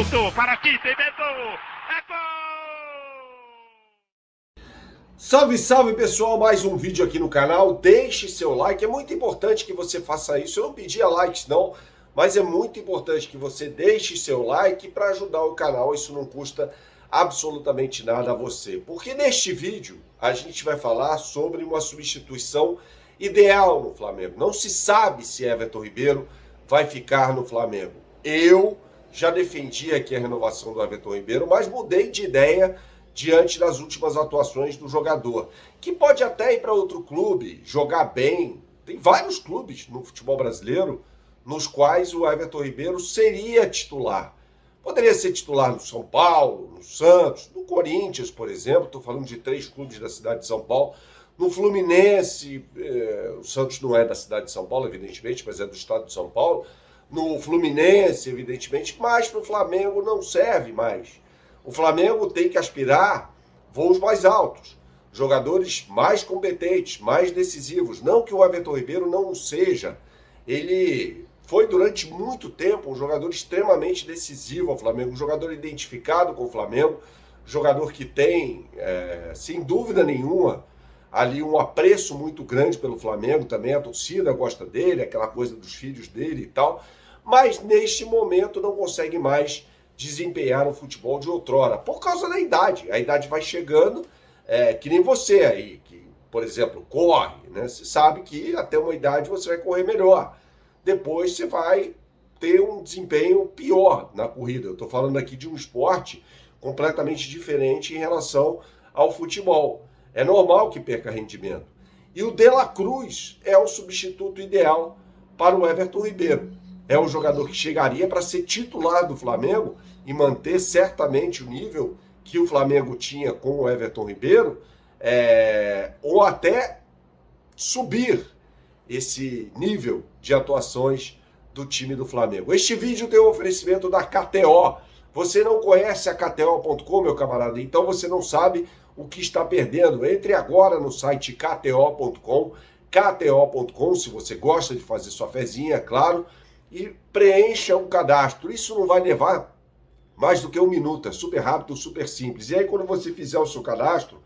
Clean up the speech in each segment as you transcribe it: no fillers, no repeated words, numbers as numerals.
Voltou para aqui, tem Beto. É gol! Salve, salve pessoal, mais um vídeo aqui no canal. Deixe seu like, é muito importante que você faça isso. Eu não pedia likes não, mas é muito importante que você deixe seu like para ajudar o canal. Isso não custa absolutamente nada a você. Porque neste vídeo a gente vai falar sobre uma substituição ideal no Flamengo. Não se sabe se Everton Ribeiro vai ficar no Flamengo. Eu já defendi aqui a renovação do Everton Ribeiro, mas mudei de ideia diante das últimas atuações do jogador, que pode até ir para outro clube, jogar bem. Tem vários clubes no futebol brasileiro nos quais o Everton Ribeiro seria titular. Poderia ser titular no São Paulo, no Santos, no Corinthians, por exemplo. Estou falando de 3 clubes da cidade de São Paulo. No Fluminense, o Santos não é da cidade de São Paulo, evidentemente, mas é do estado de São Paulo. No Fluminense, evidentemente, mas para o Flamengo não serve mais. O Flamengo tem que aspirar voos mais altos, jogadores mais competentes, mais decisivos. Não que o Everton Ribeiro não o seja. Ele foi durante muito tempo um jogador extremamente decisivo ao Flamengo, um jogador identificado com o Flamengo, jogador que tem, sem dúvida nenhuma, ali um apreço muito grande pelo Flamengo também. A torcida gosta dele, aquela coisa dos filhos dele e tal, mas neste momento não consegue mais desempenhar o futebol de outrora, por causa da idade. A idade vai chegando, que nem você aí, que, por exemplo, corre, né? Você sabe que até uma idade você vai correr melhor. Depois você vai ter um desempenho pior na corrida. Eu estou falando aqui de um esporte completamente diferente em relação ao futebol. É normal que perca rendimento. E o De La Cruz é o substituto ideal para o Everton Ribeiro. É um jogador que chegaria para ser titular do Flamengo e manter certamente o nível que o Flamengo tinha com o Everton Ribeiro, ou até subir esse nível de atuações do time do Flamengo. Este vídeo tem um oferecimento da KTO. Você não conhece a KTO.com, meu camarada? Então você não sabe o que está perdendo. Entre agora no site KTO.com, KTO.com, se você gosta de fazer sua fezinha, é claro, e preencha o cadastro. Isso não vai levar mais do que 1 minuto, é super rápido, super simples. E aí quando você fizer o seu cadastro,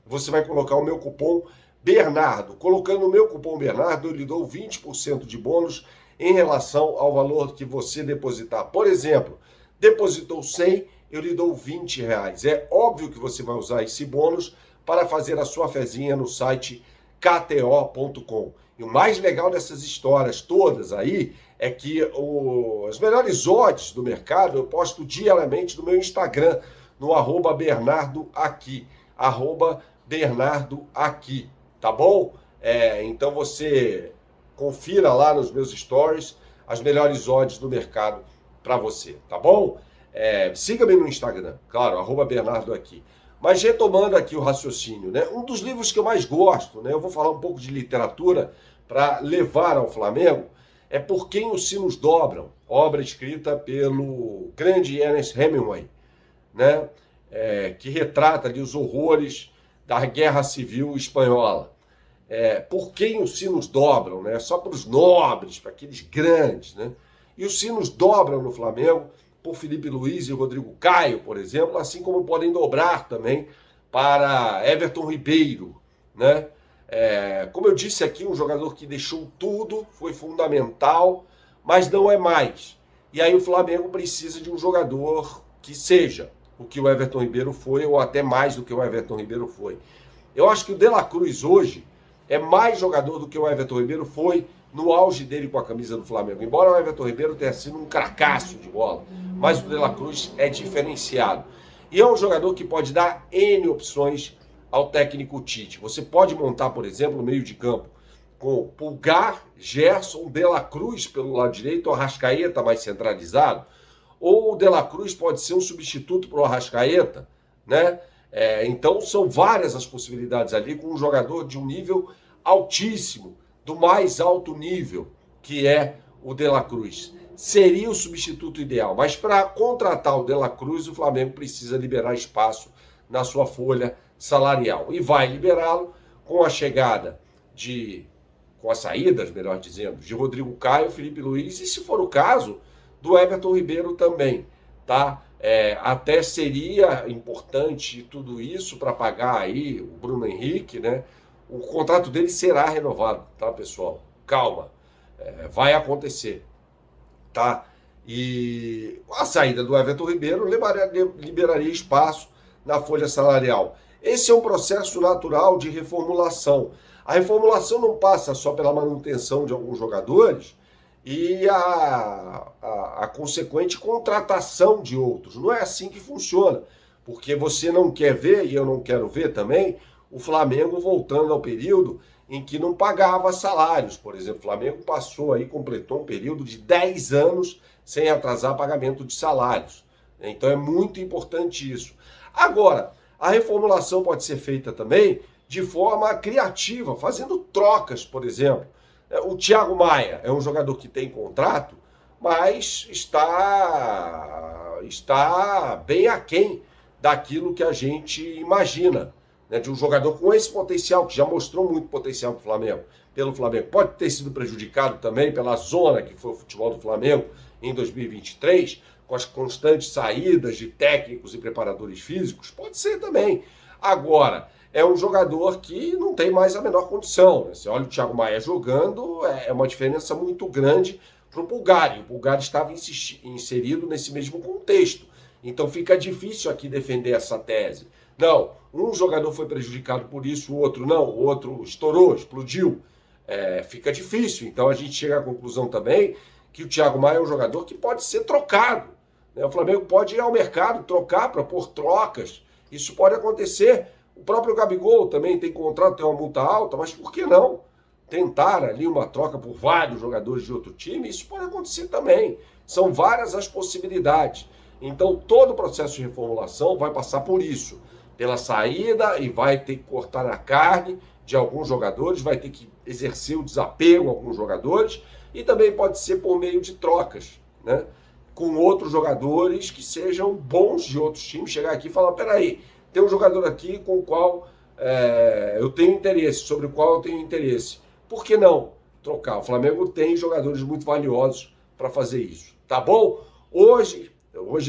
você vai colocar o meu cupom Bernardo. Colocando o meu cupom Bernardo, eu lhe dou 20% de bônus em relação ao valor que você depositar. Por exemplo, depositou 100, eu lhe dou 20 reais. É óbvio que você vai usar esse bônus para fazer a sua fezinha no site KTO.com. E o mais legal dessas histórias todas aí é que as melhores odds do mercado eu posto diariamente no meu Instagram, no @BernardoAqui, @BernardoAqui, tá bom? Então você confira lá nos meus stories as melhores odds do mercado para você, tá bom? Siga-me no Instagram, claro, @BernardoAqui. Mas retomando aqui o raciocínio, né? Um dos livros que eu mais gosto, né? Eu vou falar um pouco de literatura para levar ao Flamengo, é Por Quem os Sinos Dobram, obra escrita pelo grande Ernest Hemingway, né? Que retrata ali os horrores da Guerra Civil Espanhola. Por quem os sinos dobram, né? Só para os nobres, para aqueles grandes, né? E os sinos dobram no Flamengo por Felipe Luiz e Rodrigo Caio, por exemplo, assim como podem dobrar também para Everton Ribeiro, né? Como eu disse aqui, um jogador que deixou tudo, foi fundamental, mas não é mais. E aí o Flamengo precisa de um jogador que seja o que o Everton Ribeiro foi, ou até mais do que o Everton Ribeiro foi. Eu acho que o De La Cruz hoje é mais jogador do que o Everton Ribeiro foi no auge dele com a camisa do Flamengo. Embora o Everton Ribeiro tenha sido um cracaço de bola, mas o De La Cruz é diferenciado. E é um jogador que pode dar N opções ao técnico Tite. Você pode montar, por exemplo, no meio de campo com Pulgar, Gerson, De La Cruz pelo lado direito, o Arrascaeta mais centralizado, ou o De La Cruz pode ser um substituto para o Arrascaeta, né? Então são várias as possibilidades ali com um jogador de um nível altíssimo, do mais alto nível, que é o De La Cruz. Seria o substituto ideal, mas para contratar o De La Cruz, o Flamengo precisa liberar espaço na sua folha salarial. E vai liberá-lo com a chegada com as saídas, melhor dizendo, de Rodrigo Caio, Felipe Luiz e, se for o caso, do Everton Ribeiro também. tá? Até seria importante tudo isso para pagar aí o Bruno Henrique, né? O contrato dele será renovado, tá, pessoal? Calma, vai acontecer, tá? E a saída do Everton Ribeiro liberaria espaço na folha salarial. Esse é um processo natural de reformulação. A reformulação não passa só pela manutenção de alguns jogadores e a consequente contratação de outros. Não é assim que funciona, porque você não quer ver, e eu não quero ver também, o Flamengo voltando ao período em que não pagava salários. Por exemplo, o Flamengo completou um período de 10 anos sem atrasar pagamento de salários. Então é muito importante isso. Agora, a reformulação pode ser feita também de forma criativa, fazendo trocas, por exemplo. O Thiago Maia é um jogador que tem contrato, mas está bem aquém daquilo que a gente imagina, né, de um jogador com esse potencial, que já mostrou muito potencial pelo Flamengo. Pode ter sido prejudicado também pela zona que foi o futebol do Flamengo em 2023, com as constantes saídas de técnicos e preparadores físicos. Pode ser também. Agora, é um jogador que não tem mais a menor condição, né? Você olha o Thiago Maia jogando, é uma diferença muito grande para o Bulgário. O Bulgário estava inserido nesse mesmo contexto. Então fica difícil aqui defender essa tese. Não, um jogador foi prejudicado por isso, o outro não, o outro estourou, explodiu. Fica difícil. Então a gente chega à conclusão também que o Thiago Maia é um jogador que pode ser trocado, né? O Flamengo pode ir ao mercado, trocar, propor trocas. Isso pode acontecer. O próprio Gabigol também tem contrato, tem uma multa alta, mas por que não tentar ali uma troca por vários jogadores de outro time? Isso pode acontecer também. São várias as possibilidades. Então todo o processo de reformulação vai passar por isso, pela saída, e vai ter que cortar a carne de alguns jogadores, vai ter que exercer o desapego a alguns jogadores, e também pode ser por meio de trocas, né, com outros jogadores que sejam bons de outros times, chegar aqui e falar, peraí, tem um jogador aqui com o qual eu tenho interesse, sobre o qual eu tenho interesse. Por que não trocar? O Flamengo tem jogadores muito valiosos para fazer isso, tá bom? Hoje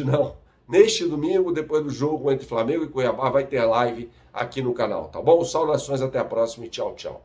não, neste domingo, depois do jogo entre Flamengo e Cuiabá, vai ter live aqui no canal, tá bom? Saudações, até a próxima e tchau, tchau.